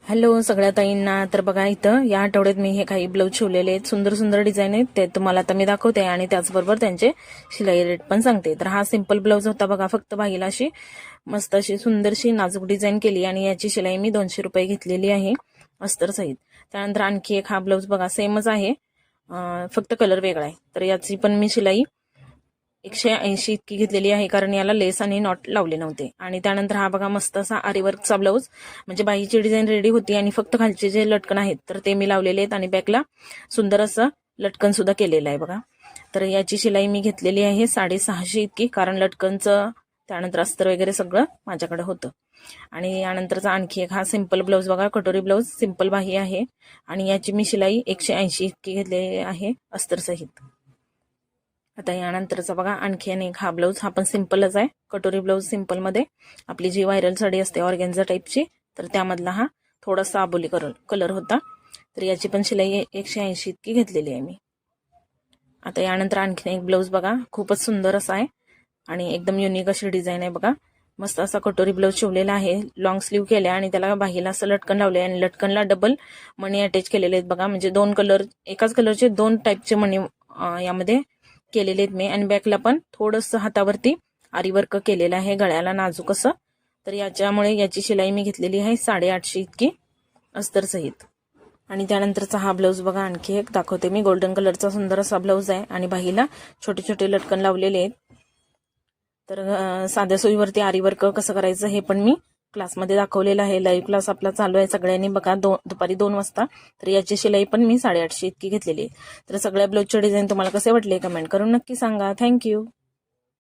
Hello सगळ्या ताईंना. तर बघा इथं या आठवड्यात मी हे काही ब्लाऊज शिवलेले आहेत. सुंदर सुंदर डिझाईन आहेत, ते तुम्हाला आता मी दाखवते आणि त्याचबरोबर त्यांचे शिलाई रेट पण सांगते. तर हा सिंपल ब्लाऊज होता बघा. फक्त बाहीला अशी मस्त अशी सुंदरशी नाजूक डिझाईन केली आणि याची शिलाई मी 200 रुपये घेतलेली आहे अस्तर सहित. त्यानंतर आणखी एक हा ब्लाऊज बघा, सेमच आहे, फक्त कलर वेगळा आहे. तर याची पण मी शिलाई 180 इतकी घेतलेली आहे, कारण याला लेस आणि नॉट लावले नव्हते. आणि त्यानंतर हा बघा मस्त असा आरीवर्कचा ब्लाऊज, म्हणजे बाहीची डिझाईन रेडी होती आणि फक्त खालचे जे लटकन आहेत तर ते मी लावलेले आहेत आणि बॅकला सुंदर असं लटकन सुद्धा केलेलं आहे बघा. तर याची शिलाई मी घेतलेली आहे 650 इतकी, कारण लटकनचं त्यानंतर अस्तर वगैरे सगळं माझ्याकडे होतं. आणि यानंतरचा आणखी एक हा सिंपल ब्लाऊज बघा, कटोरी ब्लाऊज, सिंपल बाही आहे आणि याची मी शिलाई 180 इतकी घेतलेली आहे अस्तर सहित. आता यानंतरचा बघा आणखी एक हा ब्लाऊज, हा पण सिंपलच आहे, कटोरी ब्लाऊज सिंपलमध्ये. आपली जी व्हायरल साडी असते ऑर्गेन्झा टाईपची, तर त्यामधला हा थोडासा आबोली कलर होता. तर याची पण शिलाई 180 इतकी घेतलेली आहे मी. आता यानंतर आणखीन एक ब्लाऊज बघा, खूपच सुंदर असा आहे आणि एकदम युनिक अशी डिझाईन आहे बघा. मस्त असा कटोरी ब्लाऊज शिवलेला आहे, लॉंग स्लीव केल्या आणि त्याला बाहीला असं लटकन लावले आणि लटकनला डबल मणी अटॅच केलेले आहेत बघा. म्हणजे दोन कलर, एकाच कलरचे दोन टाईपचे मणी यामध्ये केलेले आहेत मी. आणि बॅकला पण थोडंसं हातावरती आरीवर्क केलेलं आहे, गळ्याला नाजूक असं. तर याच्यामुळे याची शिलाई मी घेतलेली आहे 850 इतकी अस्तर सहित. आणि त्यानंतरचा हा ब्लाऊज बघा, आणखी एक दाखवते मी. गोल्डन कलरचा सुंदर असा ब्लाऊज आहे आणि बाहीला छोटे छोटे लटकन लावलेले आहेत. तर साध्या सोयीवरती आरीवर्क कसं करायचं हे पण मी क्लासमध्ये दाखवलेलं आहे. लाईव्ह क्लास आपला चालू आहे, सगळ्यांनी बघा, दुपारी 2 वाजता. तर याची शिलाई पण मी 850 इतकी घेतलेली आहे. तर सगळ्या ब्लाऊजचे डिझाईन तुम्हाला कसे वाटले कमेंट करून नक्की सांगा. थँक्यू.